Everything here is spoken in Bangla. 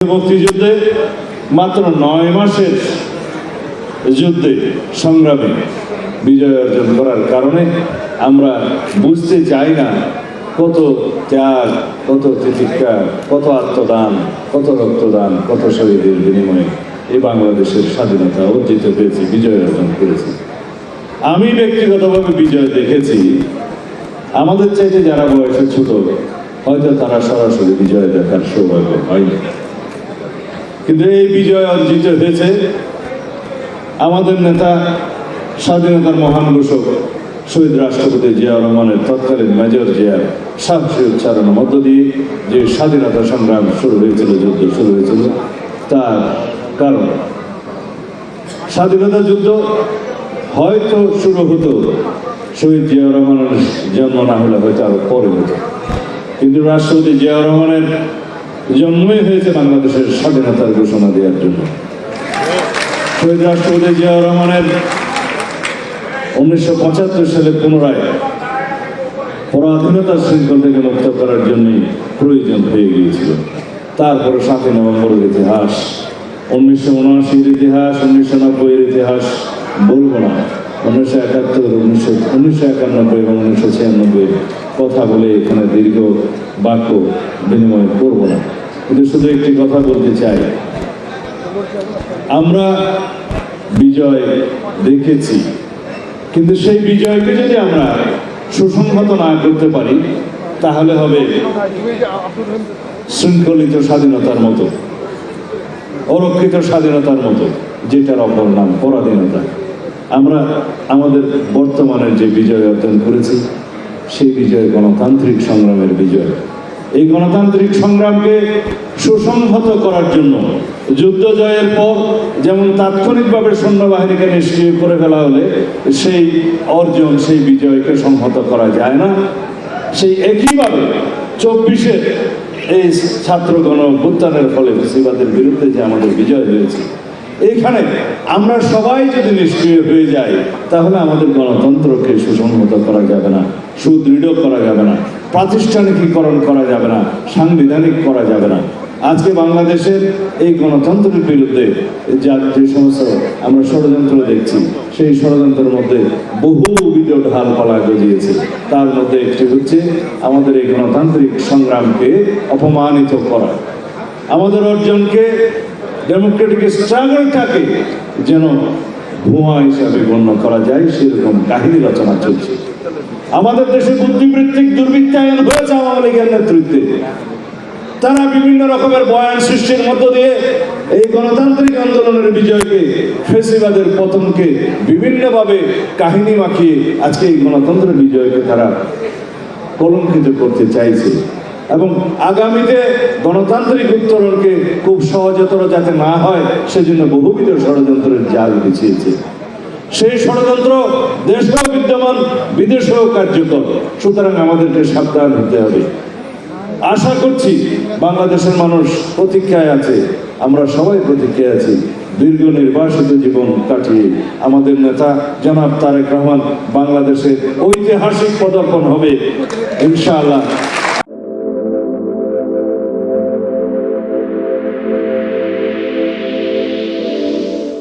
মুক্তিযুদ্ধে মাত্র 9 মাসের যুদ্ধে সংগ্রামে বিজয় অর্জন করার কারণে আমরা বুঝতে চাই না কত ত্যাগ, কত তিতিক্ষা, কত আত্মদান, কত রক্তদান, কত শহীদের বিনিময়ে এই বাংলাদেশের স্বাধীনতা অর্জিত হয়েছে, বিজয় অর্জন করেছে। আমি ব্যক্তিগতভাবে বিজয় দেখেছি। আমাদের চাইতে যারা বয়সে ছোট হয়তো তারা সরাসরি বিজয় দেখার সৌভাগ্য হয়নি, কিন্তু এই বিজয় অর্জিত হয়েছে আমাদের নেতা, স্বাধীনতার মহান ঘোষক শহীদ রাষ্ট্রপতি জিয়াউর রহমানের তৎকালীন মেজর জিয়ার সাহসী উচ্চারণের মধ্য দিয়ে যে স্বাধীনতা সংগ্রাম শুরু হয়েছিল, যুদ্ধ শুরু হয়েছিল, তার কারণ স্বাধীনতা যুদ্ধ হয়তো শুরু হতো শহীদ জিয়াউর রহমানের জন্ম না হলে হয়তো আরো পরে হতো, কিন্তু রাষ্ট্রপতি জিয়াউর রহমানের জন্মই হয়েছে বাংলাদেশের স্বাধীনতার ঘোষণা দেওয়ার জন্য। শহীদ রাষ্ট্রপতি জিয়াউর রহমানের 1975 সালে পুনরায় পরাধীনতার শৃঙ্খল থেকে মুক্ত করার জন্যই প্রয়োজন হয়ে গিয়েছিল। তারপরে 7 নভেম্বরের ইতিহাস, 1979-এর ইতিহাস, 1990-এর ইতিহাস বলবো না, 1971, 1991 এবং 1996 কথা বলে এখানে দীর্ঘ বাক্য বিনিময় করবো না, কিন্তু শুধু একটি কথা বলতে চাই, আমরা বিজয় দেখেছি, কিন্তু সেই বিজয়কে যদি আমরা সুসংহত না করতে পারি তাহলে হবে শৃঙ্খলিত স্বাধীনতার মতো, অরক্ষিত স্বাধীনতার মতো, যেটার অপর নাম পরাধীনতা। আমরা আমাদের বর্তমানের যে বিজয় অর্জন করেছি সেই বিজয় গণতান্ত্রিক সংগ্রামের বিজয়। এই গণতান্ত্রিক সংগ্রামকে সুসংহত করার জন্য যুদ্ধ জয়ের পর যেমন তাৎক্ষণিকভাবে সৈন্যবাহিনীকে নিষ্ক্রিয় করে ফেলা হলে সেই অর্জন, সেই বিজয়কে সংহত করা যায় না, সেই একইভাবে 24-এর এই ছাত্র গণ অভ্যুত্থানের ফলে ফ্যাসিবাদের বিরুদ্ধে যে আমাদের বিজয় হয়েছে, এইখানে আমরা সবাই যদি নিষ্ক্রিয় হয়ে যাই তাহলে আমাদের গণতন্ত্রকে সুসংহত করা যাবে না, সুদৃঢ় করা যাবে না, প্রাতিষ্ঠানিকীকরণ করা যাবে না, সাংবিধানিক করা যাবে না। আজকে বাংলাদেশের এই গণতন্ত্রের বিরুদ্ধে যে সমস্ত আমরা ষড়যন্ত্র দেখছি, সেই ষড়যন্ত্রের মধ্যে বহুবিধ ঢালপালা গজিয়েছে। তার মধ্যে একটি হচ্ছে আমাদের এই গণতান্ত্রিক সংগ্রামকে অপমানিত করা, আমাদের অর্জনকে, ডেমোক্রেটিক স্ট্রাগলটাকে যেন ভুয়া হিসাবে গণ্য করা যায় সেরকম কাহিনী রচনা চলছে। আমাদের দেশে বুদ্ধিবৃত্তিক দুর্বৃত্তায়ন হয়েছে আওয়ামী লীগের নেতৃত্বে। তারা বিভিন্ন রকমের বয়ান সৃষ্টির মধ্য দিয়ে এই গণতান্ত্রিক আন্দোলনের বিজয়কে, ফ্যাসিবাদের পতনকে বিভিন্নভাবে কাহিনী মাখিয়ে আজকে এই গণতন্ত্রের বিজয়কে তারা কলঙ্কিত করতে চাইছে এবং আগামীতে গণতান্ত্রিক উত্তরণকে খুব সহজতর যাতে না হয় সেজন্য বহুবিধ ষড়যন্ত্রের জাল বিছিয়েছে। সেই ষড়যন্ত্র দেশেও বিদ্যমান, বিদেশেও কার্যকর। সুতরাং আমাদেরকে সাবধান হতে হবে। আশা করছি বাংলাদেশের মানুষ প্রতীক্ষায় আছে, আমরা সবাই প্রতীক্ষায় আছি, দীর্ঘ নির্বাসিত জীবন কাটিয়ে আমাদের নেতা জনাব তারেক রহমান বাংলাদেশের ঐতিহাসিক পদার্পণ হবে ইনশাআল্লাহ।